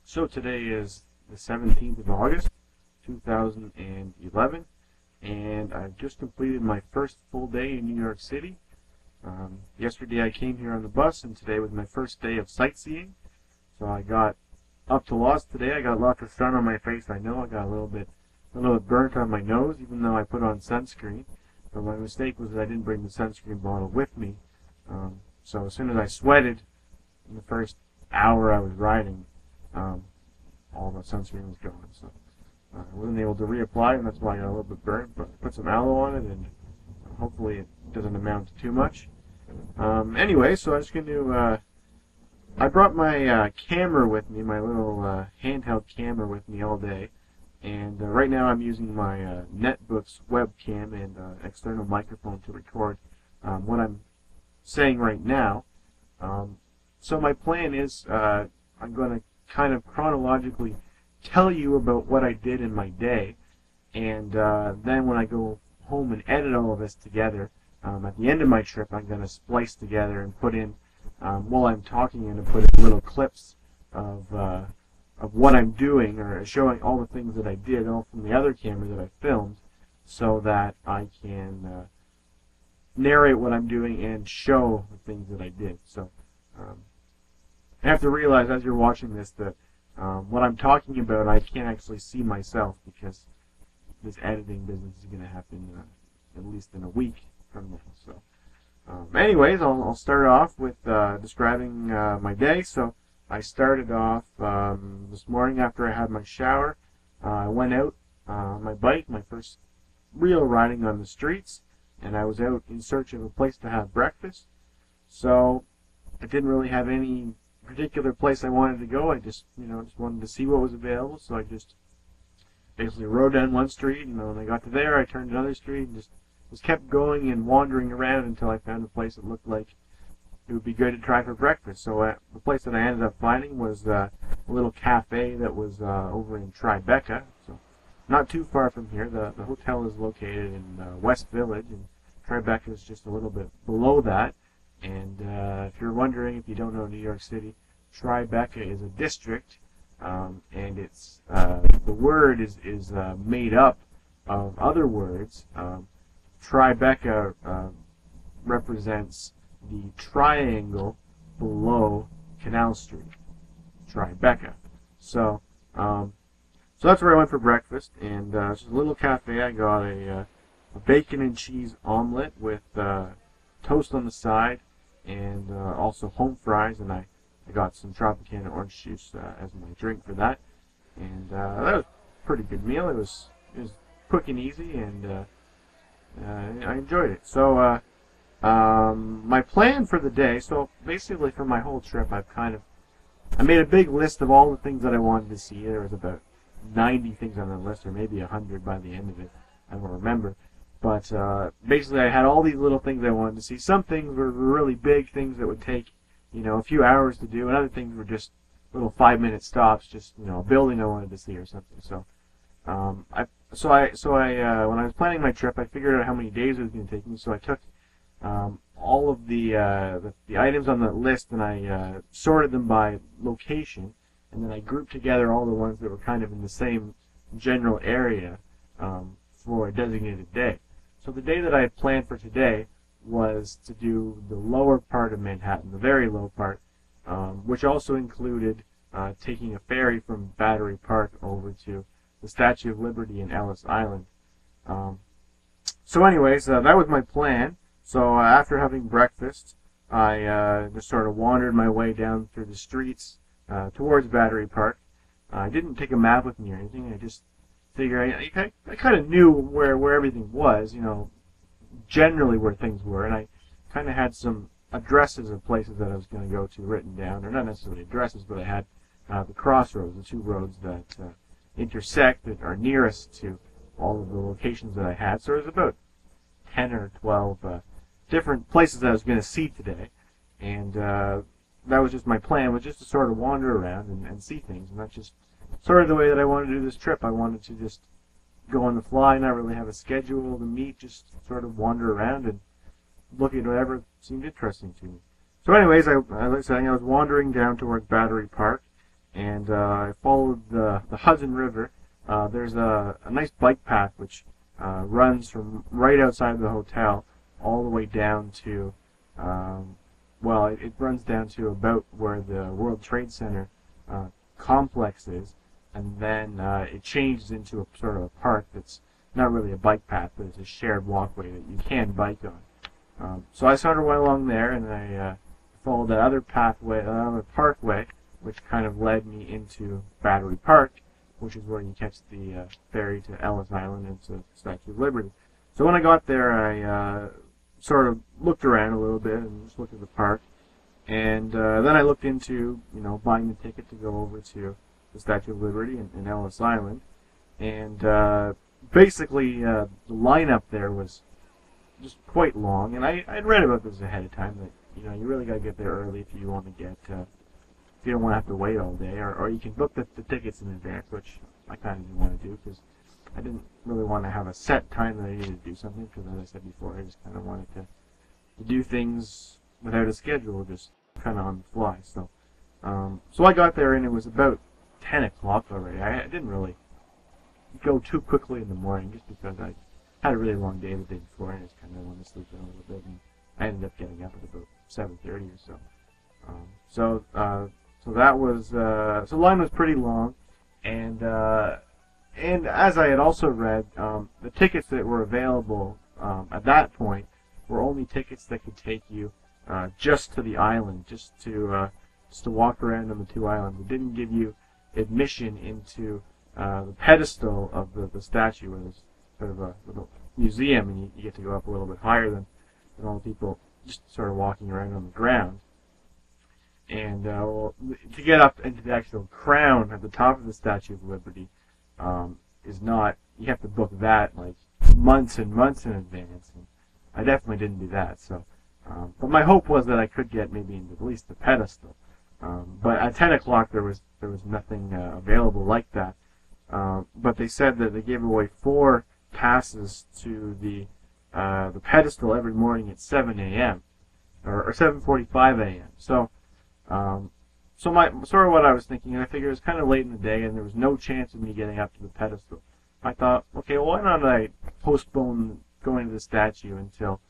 So today is the 17th of August, 2011, and I've just completed my first full day in New York City. Yesterday I came here on the bus, and today was my first day of sightseeing. So I got up to lots today. I got lots of sun on my face. I know I got a little bit burnt on my nose, even though I put on sunscreen. But my mistake was that I didn't bring the sunscreen bottle with me. So as soon as I sweated in the first hour I was riding, all the sunscreen was gone. So I wasn't able to reapply, and that's why I got a little bit burnt. But I put some aloe on it, and hopefully it doesn't amount to too much. Anyway, so I'm just going to... I brought my camera with me, my little handheld camera with me all day. And right now I'm using my netbook's webcam and external microphone to record what I'm saying right now. So my plan is I'm going to kind of chronologically tell you about what I did in my day, and then when I go home and edit all of this together, at the end of my trip I'm going to splice together and put in, while I'm talking, and put in little clips of what I'm doing, or showing all the things that I did, all from the other camera that I filmed, so that I can narrate what I'm doing and show the things that I did. So I have to realize as you're watching this that what I'm talking about, I can't actually see myself, because this editing business is going to happen at least in a week from now. So anyways, I'll start off with describing my day. So I started off this morning after I had my shower. I went out on my bike, my first real riding on the streets, and I was out in search of a place to have breakfast. So I didn't really have any particular place I wanted to go. I just wanted to see what was available. So I just basically rode down one street, and when I got to there, I turned another street and just kept going and wandering around until I found a place that looked like it would be good to try for breakfast. So the place that I ended up finding was a little cafe that was over in TriBeCa, so not too far from here. The hotel is located in West Village, and TriBeCa is just a little bit below that. And if you're wondering, if you don't know New York City, TriBeCa is a district, and it's the word is made up of other words. TriBeCa represents the triangle below Canal Street, TriBeCa. So that's where I went for breakfast, and it's a little cafe. I got a bacon and cheese omelet with toast on the side, and also home fries, and I got some TriBeCa orange juice as my drink for that. And that was a pretty good meal. It was quick and easy, and I enjoyed it. So my plan for the day, so basically for my whole trip, I made a big list of all the things that I wanted to see. There was about 90 things on the list, or maybe 100 by the end of it. I don't remember. But basically I had all these little things I wanted to see. Some things were really big things that would take, a few hours to do, and other things were just little 5-minute stops, just, a building I wanted to see or something. So when I was planning my trip, I figured out how many days it was going to take me. So I took all of the items on the list, and I sorted them by location, and then I grouped together all the ones that were kind of in the same general area for a designated day. So the day that I had planned for today was to do the lower part of Manhattan, the very low part, which also included taking a ferry from Battery Park over to the Statue of Liberty in Ellis Island. So anyways, that was my plan. So after having breakfast, I just sort of wandered my way down through the streets towards Battery Park. I didn't take a map with me or anything. I just figured I kind of knew where everything was, generally where things were, and I kind of had some addresses of places that I was going to go to written down, or not necessarily addresses, but I had the crossroads, the two roads that intersect, that are nearest to all of the locations that I had. So there's about 10 or 12 different places that I was going to see today, and that was just my plan, was just to sort of wander around and see things, and that's just sort of the way that I wanted to do this trip. I wanted to just go on the fly, not really have a schedule to meet, just sort of wander around and look at whatever seemed interesting to me. So anyways, like I said, I was wandering down towards Battery Park, and I followed the Hudson River. There's a nice bike path which runs from right outside the hotel all the way down to, well, it runs down to about where the World Trade Center complex is, and then it changes into a sort of a park that's not really a bike path, but it's a shared walkway that you can bike on. So I sort of went along there, and I followed that other pathway, another parkway, which kind of led me into Battery Park, which is where you catch the ferry to Ellis Island and to Statue of Liberty. So when I got there, I sort of looked around a little bit and just looked at the park, and then I looked into, buying the ticket to go over to the Statue of Liberty in Ellis Island, and basically the lineup there was just quite long, and I'd read about this ahead of time that you really got to get there early if you want to get if you don't want to have to wait all day, or you can book the tickets in advance, which I kind of didn't want to do because I didn't really want to have a set time that I needed to do something, because as I said before, I just kind of wanted to do things without a schedule, just kind of on the fly. So so I got there and it was about 10 o'clock already. I didn't really go too quickly in the morning just because I had a really long day the day before and I just kind of wanted to sleep in a little bit, and I ended up getting up at about 7:30 or so. So that was so the line was pretty long, and as I had also read, the tickets that were available at that point were only tickets that could take you just to the island, just to walk around on the two islands. It didn't give you admission into the pedestal of the statue, where there's sort of a little museum, and you get to go up a little bit higher than all the people just sort of walking around on the ground. And well, to get up into the actual crown at the top of the Statue of Liberty is not, you have to book that like months and months in advance, and I definitely didn't do that. So, but my hope was that I could get maybe into at least the pedestal. But at 10 o'clock there was nothing available like that. But they said that they gave away 4 passes to the pedestal every morning at 7 a.m. or 7:45 a.m. So my sort of what I was thinking, and I figured it was kind of late in the day, and there was no chance of me getting up to the pedestal. I thought, okay, well, why not I postpone going to the statue until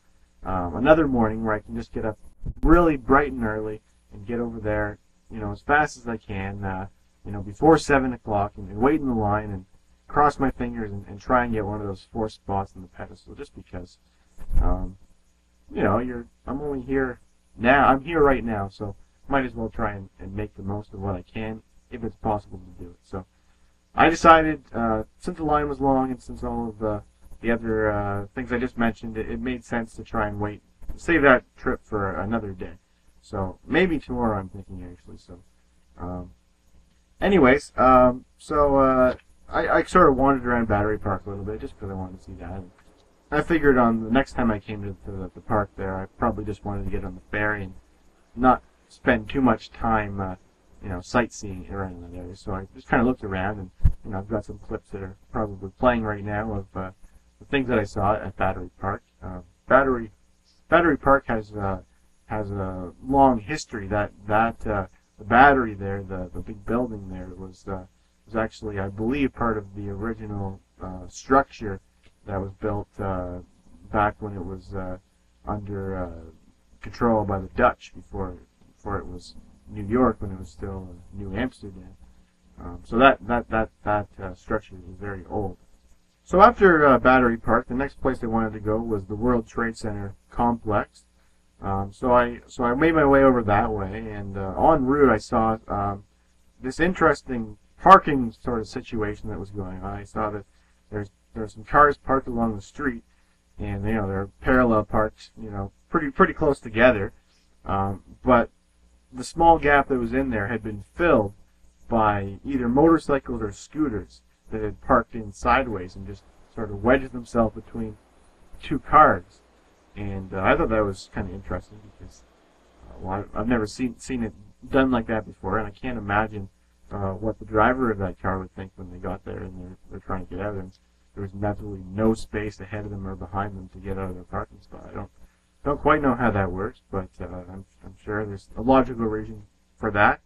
another morning where I can just get up really bright and early and get over there, as fast as I can, before 7 o'clock, and wait in the line and cross my fingers and try and get one of those 4 spots on the pedestal, just because, I'm only here now. I'm here right now, so might as well try and make the most of what I can, if it's possible to do it. So I decided, since the line was long and since all of the other things I just mentioned, it made sense to try and save that trip for another day. So maybe tomorrow, I'm thinking, actually. So anyways, I sort of wandered around Battery Park a little bit just because I wanted to see that. And I figured on the next time I came to the park there, I probably just wanted to get on the ferry and not spend too much time, sightseeing around that area. So I just kind of looked around, and I've got some clips that are probably playing right now of the things that I saw at Battery Park. Battery Park has a long history. The battery there, the big building there, was actually, I believe, part of the original structure that was built back when it was under control by the Dutch before it was New York, when it was still New Amsterdam. So that structure is very old. So after Battery Park, the next place I wanted to go was the World Trade Center complex. So I made my way over that way, and en route I saw this interesting parking sort of situation that was going on. I saw that there are some cars parked along the street, and they're parallel parked, pretty close together. But the small gap that was in there had been filled by either motorcycles or scooters that had parked in sideways and just sort of wedged themselves between 2 cars. And I thought that was kind of interesting because I've never seen it done like that before, and I can't imagine what the driver of that car would think when they got there and they're trying to get out, and there was absolutely no space ahead of them or behind them to get out of their parking spot. I don't quite know how that works, but I'm sure there's a logical reason for that.